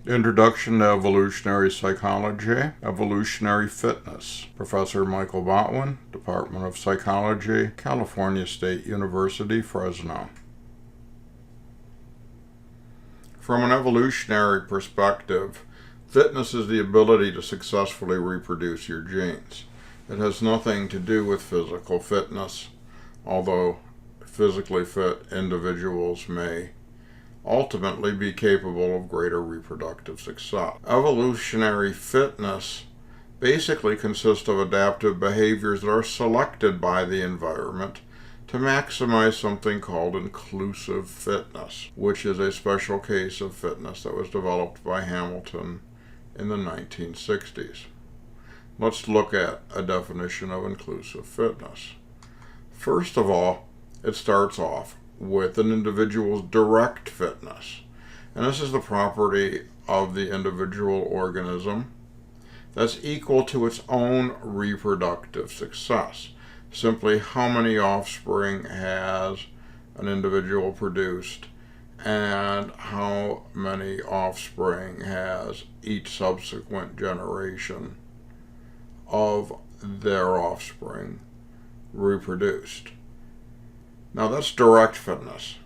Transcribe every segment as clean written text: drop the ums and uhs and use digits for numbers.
Introduction to Evolutionary Psychology, Evolutionary Fitness. Professor Michael Botwin, Department of Psychology, California State University, Fresno. From an evolutionary perspective, fitness is the ability to successfully reproduce your genes. It has nothing to do with physical fitness, although physically fit individuals may ultimately be capable of greater reproductive success. Evolutionary fitness basically consists of adaptive behaviors that are selected by the environment to maximize something called inclusive fitness, which is a special case of fitness that was developed by Hamilton in the 1960s. Let's look at a definition of inclusive fitness. First of all, it starts off with an individual's direct fitness. And this is the property of the individual organism that's equal to its own reproductive success. Simply how many offspring has an individual produced and how many offspring has each subsequent generation of their offspring reproduced. Now that's direct fitness.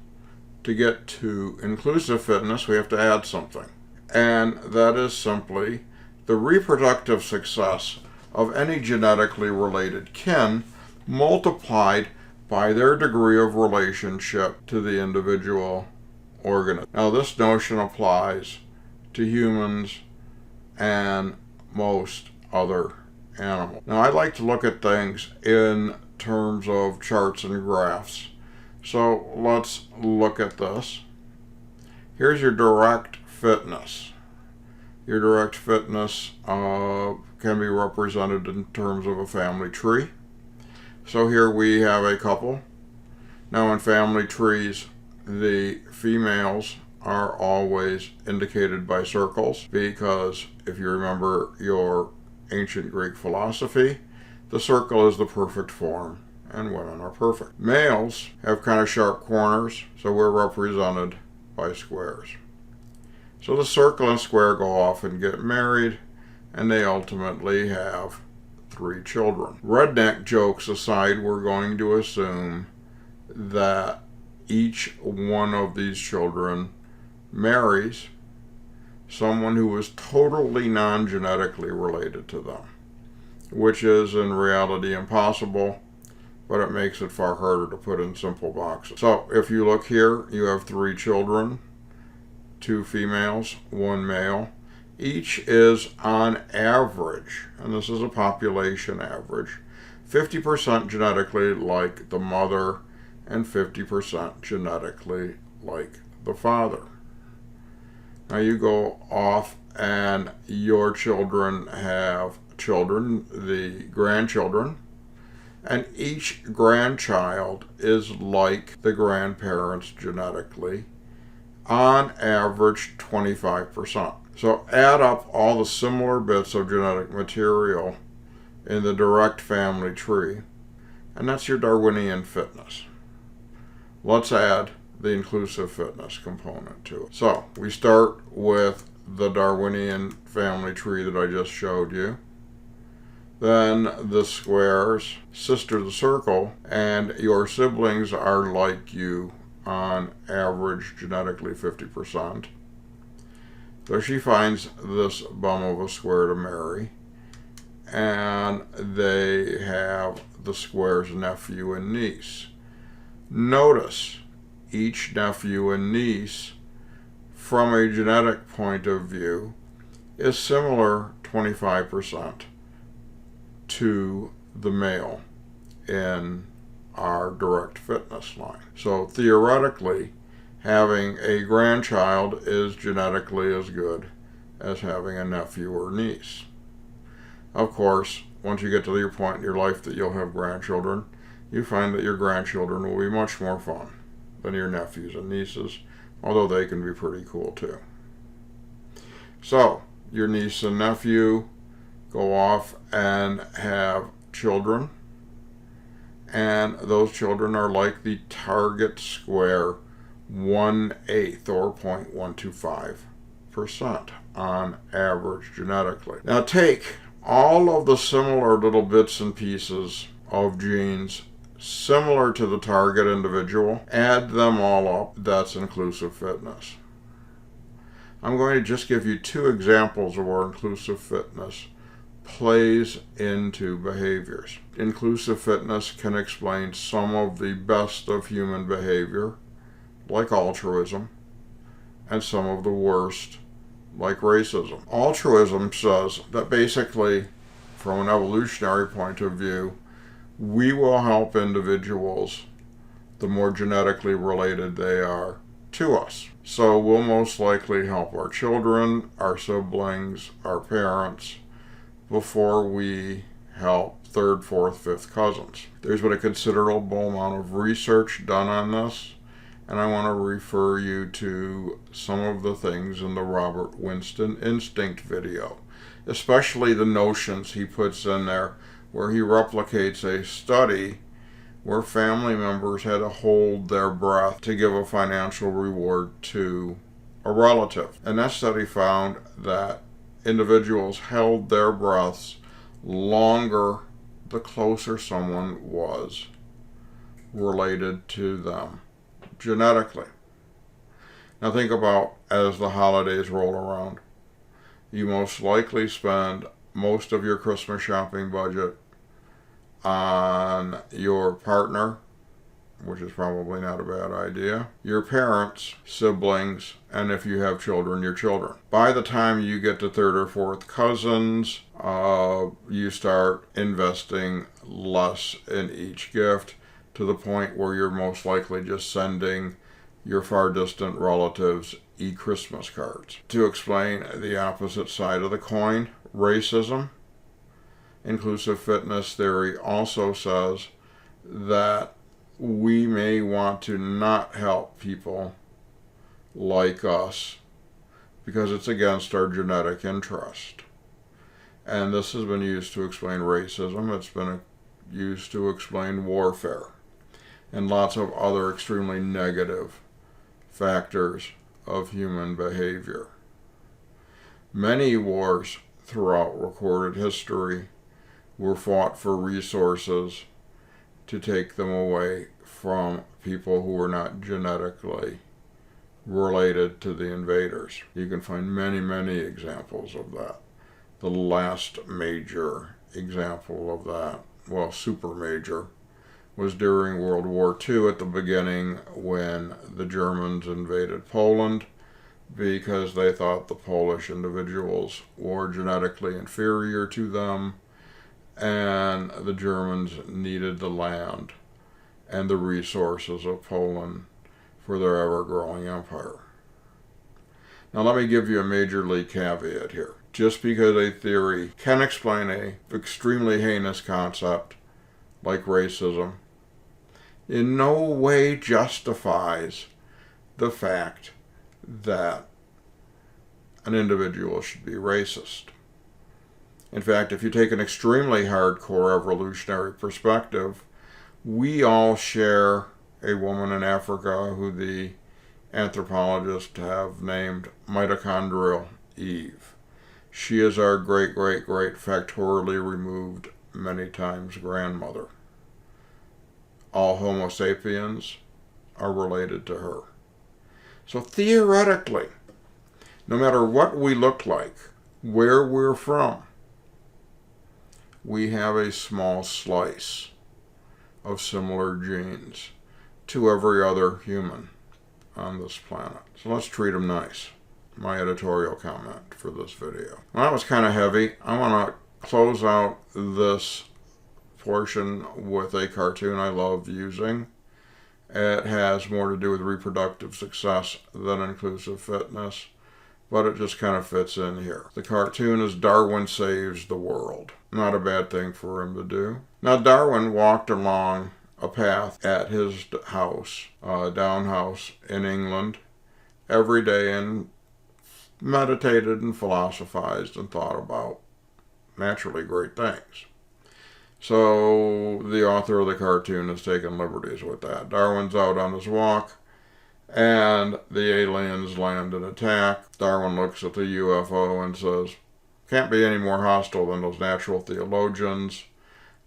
To get to inclusive fitness, we have to add something. And that is simply the reproductive success of any genetically related kin multiplied by their degree of relationship to the individual organism. Now this notion applies to humans and most other animals. Now I like to look at things in terms of charts and graphs. So let's look at this. Here's your direct fitness. Your direct fitness can be represented in terms of a family tree. So here we have a couple. Now in family trees, the females are always indicated by circles because if you remember your ancient Greek philosophy, the circle is the perfect form and women are perfect. Males have kind of sharp corners, so we're represented by squares. So the circle and square go off and get married, and they ultimately have 3 children. Redneck jokes aside, we're going to assume that each one of these children marries someone who is totally non-genetically related to them, which is in reality impossible, but it makes it far harder to put in simple boxes. So if you look here, you have 3 children, 2 females, 1 male. Each is on average, and this is a population average, 50% genetically like the mother and 50% genetically like the father. Now you go off and your children have children, the grandchildren, and each grandchild is like the grandparents genetically, on average 25%. So add up all the similar bits of genetic material in the direct family tree, and that's your Darwinian fitness. Let's add the inclusive fitness component to it. So we start with the Darwinian family tree that I just showed you. Then the squares, sister the circle, and your siblings are like you on average genetically 50%. So she finds this bum of a square to marry, and they have the square's nephew and niece. Notice each nephew and niece from a genetic point of view is similar 25% to the male in our direct fitness line. So theoretically, having a grandchild is genetically as good as having a nephew or niece. Of course, once you get to your point in your life that you'll have grandchildren, you find that your grandchildren will be much more fun than your nephews and nieces, although they can be pretty cool too. So, your niece and nephew go off and have children, and those children are like the target square 1/8 or 0.125%. on average genetically. Now take all of the similar little bits and pieces of genes similar to the target individual, add them all up. That's inclusive fitness. I'm going to just give you two examples of where inclusive fitness plays into behaviors. Inclusive fitness can explain some of the best of human behavior, like altruism, and some of the worst, like racism. Altruism says that basically, from an evolutionary point of view, we will help individuals the more genetically related they are to us. So we'll most likely help our children, our siblings, our parents, before we help third, fourth, fifth cousins. There's been a considerable amount of research done on this, and I want to refer you to some of the things in the Robert Winston Instinct video, especially the notions he puts in there where he replicates a study where family members had to hold their breath to give a financial reward to a relative. And that study found that individuals held their breaths longer the closer someone was related to them genetically. Now think about, as the holidays roll around, you most likely spend most of your Christmas shopping budget on your partner, which is probably not a bad idea, your parents, siblings, and if you have children, your children. By the time you get to third or fourth cousins, you start investing less in each gift to the point where you're most likely just sending your far distant relatives e-Christmas cards. To explain the opposite side of the coin, racism, inclusive fitness theory also says that we may want to not help people like us because it's against our genetic interest. And this has been used to explain racism. It's been used to explain warfare and lots of other extremely negative factors of human behavior. Many wars throughout recorded history were fought for resources to take them away from people who were not genetically related to the invaders. You can find many, many examples of that. The last major example of that, well, super major, was during World War II at the beginning when the Germans invaded Poland because they thought the Polish individuals were genetically inferior to them, and the Germans needed the land and the resources of Poland for their ever-growing empire. Now let me give you a major league caveat here. Just because a theory can explain an extremely heinous concept like racism, in no way justifies the fact that an individual should be racist. In fact, if you take an extremely hardcore evolutionary perspective, we all share a woman in Africa who the anthropologists have named mitochondrial Eve. She is our great-great-great factorially removed many times grandmother. All Homo sapiens are related to her. So theoretically, no matter what we look like, where we're from, we have a small slice of similar genes to every other human on this planet. So let's treat them nice. My editorial comment for this video. Well, that was kind of heavy. I want to close out this portion with a cartoon I love using. It has more to do with reproductive success than inclusive fitness, but it just kind of fits in here. The cartoon is Darwin Saves the World. Not a bad thing for him to do. Now Darwin walked along a path at his house, down house in England, every day and meditated and philosophized and thought about naturally great things. So the author of the cartoon has taken liberties with that. Darwin's out on his walk, and the aliens land and attack. Darwin looks at the UFO and says, can't be any more hostile than those natural theologians.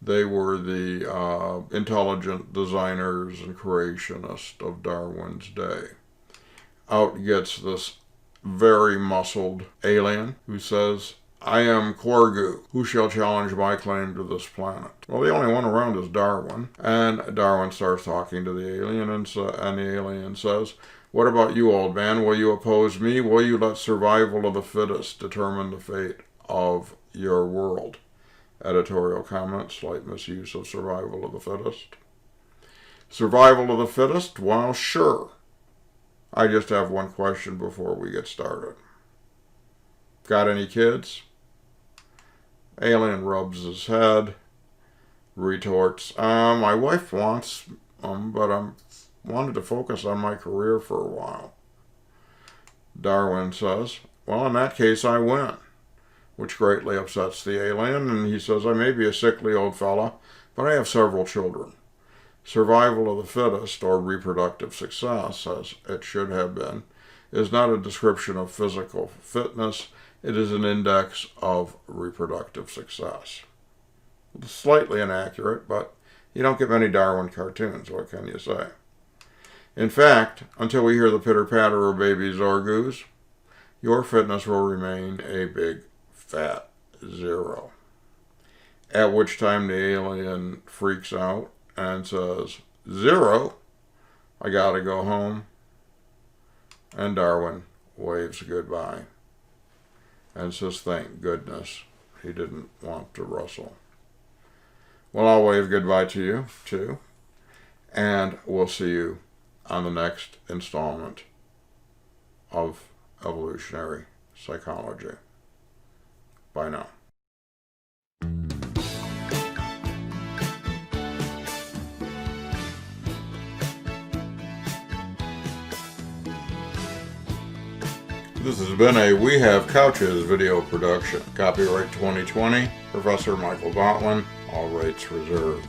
They were the intelligent designers and creationists of Darwin's day. Out gets this very muscled alien who says, I am Korgu. Who shall challenge my claim to this planet? Well, the only one around is Darwin. And Darwin starts talking to the alien, and the alien says, what about you, old man? Will you oppose me? Will you let survival of the fittest determine the fate of your world? Editorial comment, slight misuse of survival of the fittest. Survival of the fittest? Well, sure. I just have one question before we get started. Got any kids? Alien rubs his head, retorts, my wife wants but I wanted to focus on my career for a while. Darwin says, well, in that case, I win, which greatly upsets the alien, and he says, I may be a sickly old fella, but I have several children. Survival of the fittest, or reproductive success, as it should have been, is not a description of physical fitness. It is an index of reproductive success. It's slightly inaccurate, but you don't get many Darwin cartoons, what can you say? In fact, until we hear the pitter-patter of baby Zorgus, your fitness will remain a big, fat 0. At which time the alien freaks out and says, 0? I gotta go home. And Darwin waves goodbye and says, thank goodness he didn't want to rustle. Well, I'll wave goodbye to you, too. And we'll see you on the next installment of Evolutionary Psychology. Bye now. This has been a We Have Couches video production. Copyright 2020, Professor Michael Gottland, all rights reserved.